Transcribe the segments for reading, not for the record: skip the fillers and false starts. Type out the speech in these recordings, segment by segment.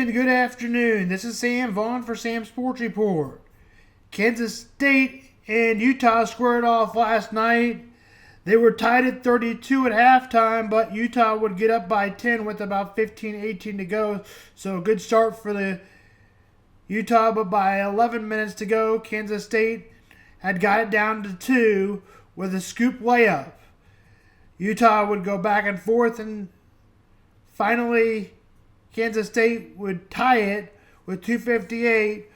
and good afternoon. This is Sam Vaughan for Sam's Sports Report. Kansas State and Utah squared off last night. They were tied at 32 at halftime, but Utah would get up by 10 with about 15-18 to go. So a good start for the Utah, but by 11 minutes to go, Kansas State had got it down to 2 with a scoop layup. Utah would go back and forth, and finally Kansas State would tie it with 2:58,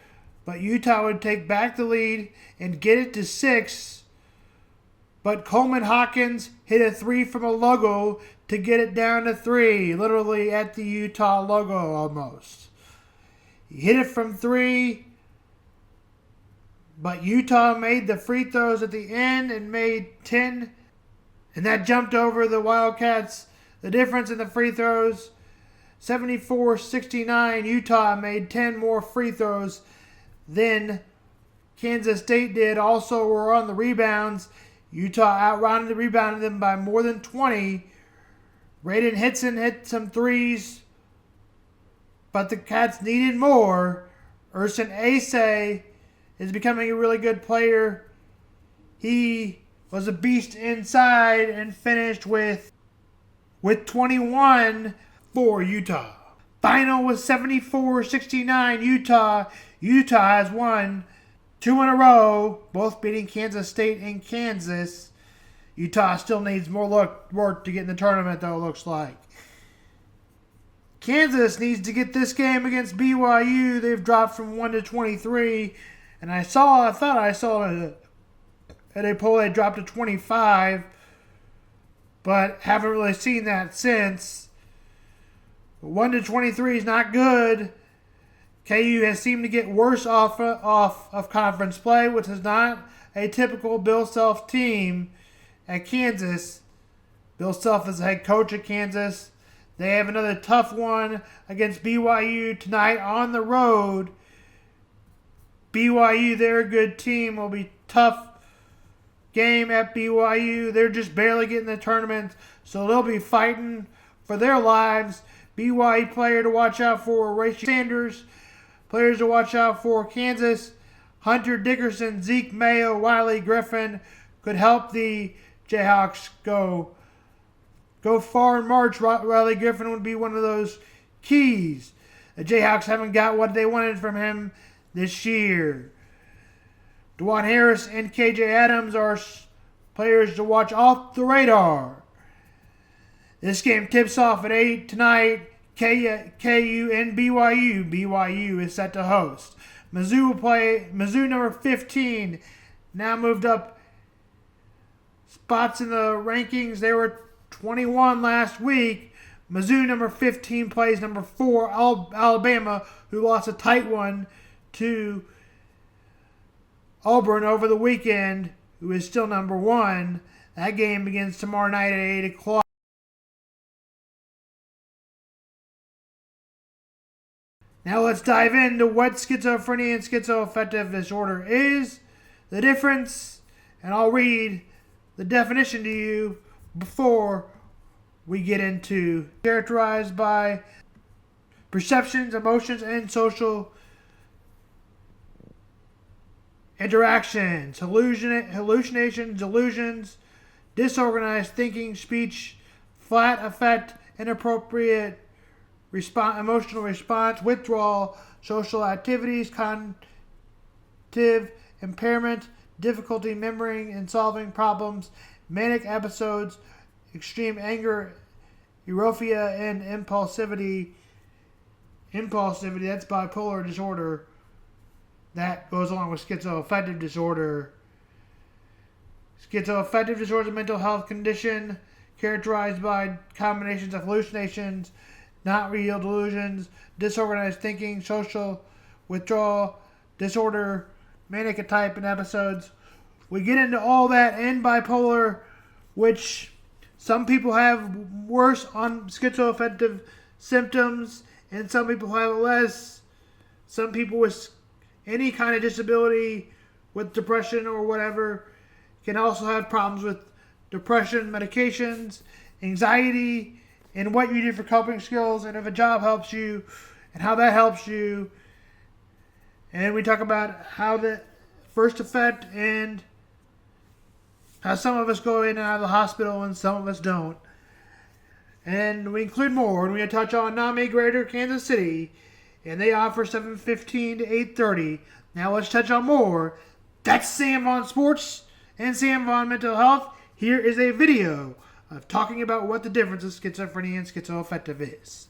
but Utah would take back the lead and get it to 6. But Coleman Hawkins hit a 3 from a logo to get it down to 3, literally at the Utah logo almost. He hit it from 3, but Utah made the free throws at the end and made 10, and that jumped over the Wildcats. The difference in the free throws, 74-69, Utah made 10 more free throws than Kansas State did. Also were on the rebounds. Utah rebounded them by more than 20. Raiden Hitson hit some threes, but the Cats needed more. Ersan Ase is becoming a really good player. He was a beast inside and finished with 21 for Utah. Final was 74-69 Utah. Utah has won 2 in a row, both beating Kansas State and Kansas. Utah still needs more work to get in the tournament, though, it looks like. Kansas needs to get this game against BYU. They've dropped from 1 to 23. And I thought I saw at a poll they dropped to 25. But haven't really seen that since. 1 to 23 is not good. KU has seemed to get worse off of conference play, which is not a typical Bill Self team at Kansas. Bill Self is the head coach at Kansas. They have another tough one against BYU tonight on the road. BYU, they're a good team. Will be tough game at BYU. They're just barely getting the tournament, so they'll be fighting for their lives. BYU player to watch out for, Rachel Sanders. Players to watch out for, Kansas, Hunter Dickerson, Zeke Mayo, Wiley Griffin could help the Jayhawks go far in March. Wiley Griffin would be one of those keys. The Jayhawks haven't got what they wanted from him this year. DeJuan Harris and KJ Adams are players to watch off the radar. This game tips off at 8 tonight. KU and BYU. BYU is set to host. Mizzou will play. Mizzou number 15 now moved up spots in the rankings. They were 21 last week. Mizzou number 15 plays number 4 Alabama, who lost a tight one to Auburn over the weekend, who is still number 1. That game begins tomorrow night at 8 o'clock. Now let's dive into what schizophrenia and schizoaffective disorder is, the difference, and I'll read the definition to you before we get into characterized by perceptions, emotions, and social interactions, hallucinations, delusions, disorganized thinking, speech, flat affect, inappropriate emotional response, withdrawal, social activities, cognitive impairment, difficulty remembering and solving problems, manic episodes, extreme anger, euphoria, and impulsivity. That's bipolar disorder. That goes along with schizoaffective disorder. Schizoaffective disorder is a mental health condition characterized by combinations of hallucinations, not real delusions, disorganized thinking, social withdrawal disorder, manic type and episodes. We get into all that in bipolar, which some people have worse on schizoaffective symptoms and some people have less. Some people with any kind of disability with depression or whatever can also have problems with depression, medications, anxiety, and what you do for coping skills, and if a job helps you, and how that helps you. And we talk about how the first effect and how some of us go in and out of the hospital and some of us don't. And we include more, and we touch on NAMI Greater Kansas City, and they offer 7:15 to 8:30. Now let's touch on more. That's Sam Vaughan Sports and Sam Vaughan Mental Health. Here is a video of talking about what the difference of schizophrenia and schizoaffective is.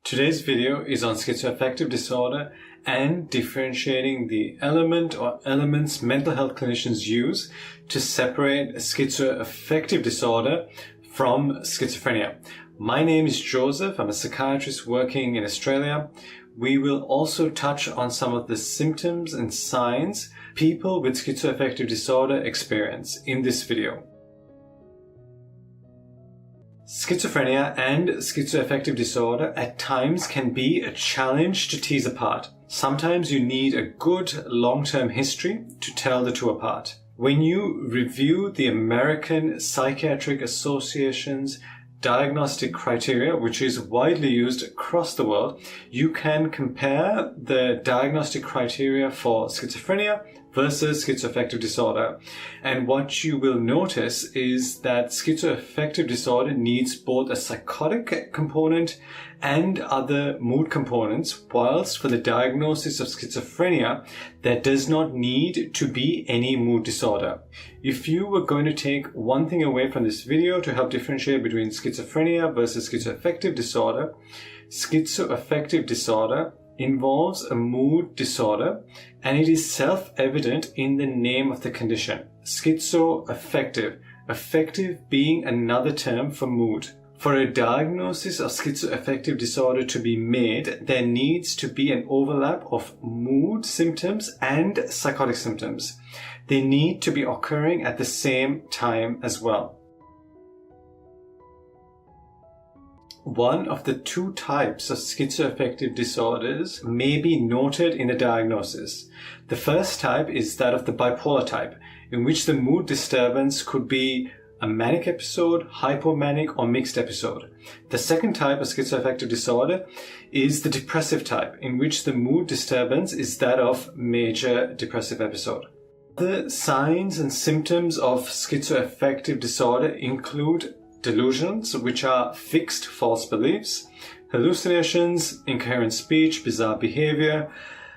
Today's video is on schizoaffective disorder and differentiating the element or elements mental health clinicians use to separate schizoaffective disorder from schizophrenia. My name is Joseph. I'm a psychiatrist working in Australia. We will also touch on some of the symptoms and signs people with schizoaffective disorder experience in this video. Schizophrenia and schizoaffective disorder at times can be a challenge to tease apart. Sometimes you need a good long-term history to tell the two apart. When you review the American Psychiatric Association's diagnostic criteria, which is widely used across the world, you can compare the diagnostic criteria for schizophrenia versus schizoaffective disorder. And what you will notice is that schizoaffective disorder needs both a psychotic component and other mood components, whilst for the diagnosis of schizophrenia, there does not need to be any mood disorder. If you were going to take one thing away from this video to help differentiate between schizophrenia versus schizoaffective disorder involves a mood disorder, and it is self-evident in the name of the condition. Schizoaffective, affective being another term for mood. For a diagnosis of schizoaffective disorder to be made, there needs to be an overlap of mood symptoms and psychotic symptoms. They need to be occurring at the same time as well. One of the two types of schizoaffective disorders may be noted in the diagnosis. The first type is that of the bipolar type, in which the mood disturbance could be a manic episode, hypomanic, or mixed episode. The second type of schizoaffective disorder is the depressive type, in which the mood disturbance is that of major depressive episode. The signs and symptoms of schizoaffective disorder include delusions, which are fixed false beliefs, hallucinations, incoherent speech, bizarre behavior,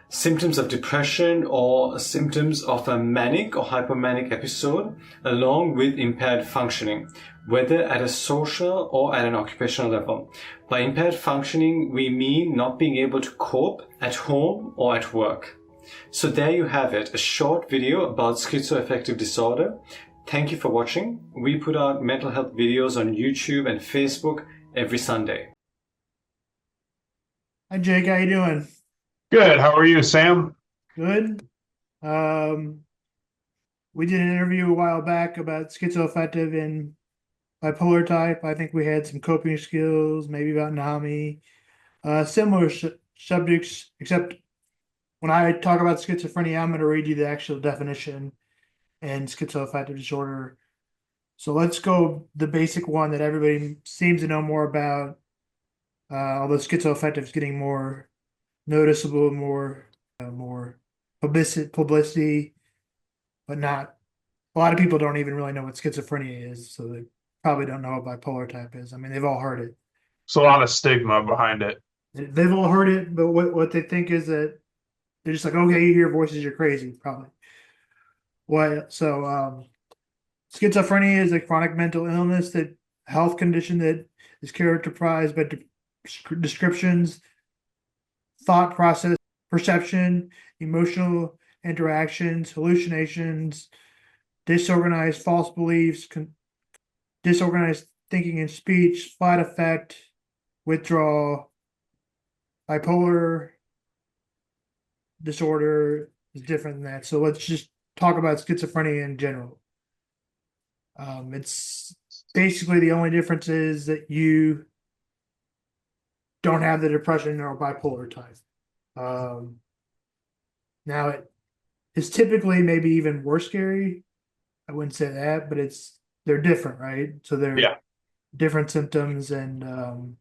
symptoms of depression or symptoms of a manic or hypomanic episode, along with impaired functioning, whether at a social or at an occupational level. By impaired functioning, we mean not being able to cope at home or at work. So there you have it, a short video about schizoaffective disorder. Thank you for watching. We put out mental health videos on YouTube and Facebook every Sunday. Hi Jake, how you doing? Good. How are you, Sam? Good. We did an interview a while back about schizoaffective and bipolar type. I think we had some coping skills, maybe about NAMI. Similar subjects, except when I talk about schizophrenia, I'm going to read you the actual definition and schizoaffective disorder. So let's go the basic one that everybody seems to know more about, although schizoaffective is getting more noticeable, more publicity, but not a lot of people don't even really know what schizophrenia is, so they probably don't know what bipolar type is. I mean, they've all heard it. There's a lot of stigma behind it. They've all heard it, but what they think is that they're just like, okay, you hear voices, you're crazy, probably. Schizophrenia is a chronic mental illness, that health condition that is characterized by descriptions, thought process, perception, emotional interactions, hallucinations, disorganized false beliefs, disorganized thinking and speech, flight effect, withdrawal. Bipolar disorder is different than that. So let's just talk about schizophrenia in general. It's basically the only difference is that you don't have the depression or bipolar type. Now it is typically maybe even more scary. I wouldn't say that, but they're different, right? So they're different symptoms, and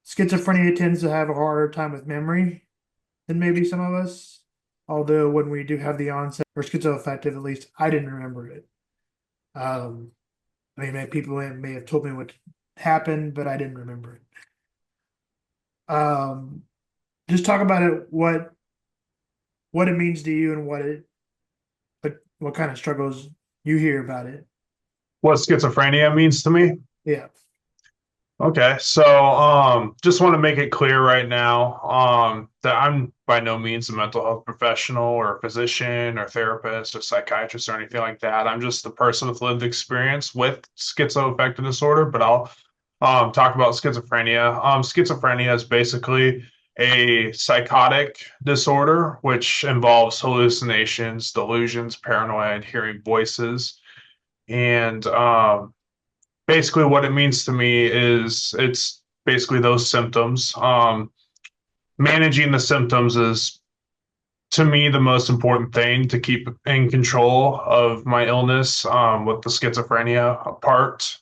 schizophrenia tends to have a harder time with memory than maybe some of us. Although when we do have the onset, or schizoaffective, at least I didn't remember it. I mean, people may have told me what happened, but I didn't remember it. Just talk about it, what it means to you and what kind of struggles you hear about it. What schizophrenia means to me? Yeah. Okay, so just want to make it clear right now that I'm by no means a mental health professional or a physician or therapist or psychiatrist or anything like that. I'm just a person with lived experience with schizoaffective disorder, but I'll talk about schizophrenia. Schizophrenia is basically a psychotic disorder which involves hallucinations, delusions, paranoia, and hearing voices. And basically what it means to me is it's basically those symptoms. Managing the symptoms is to me the most important thing to keep in control of my illness with the schizophrenia part.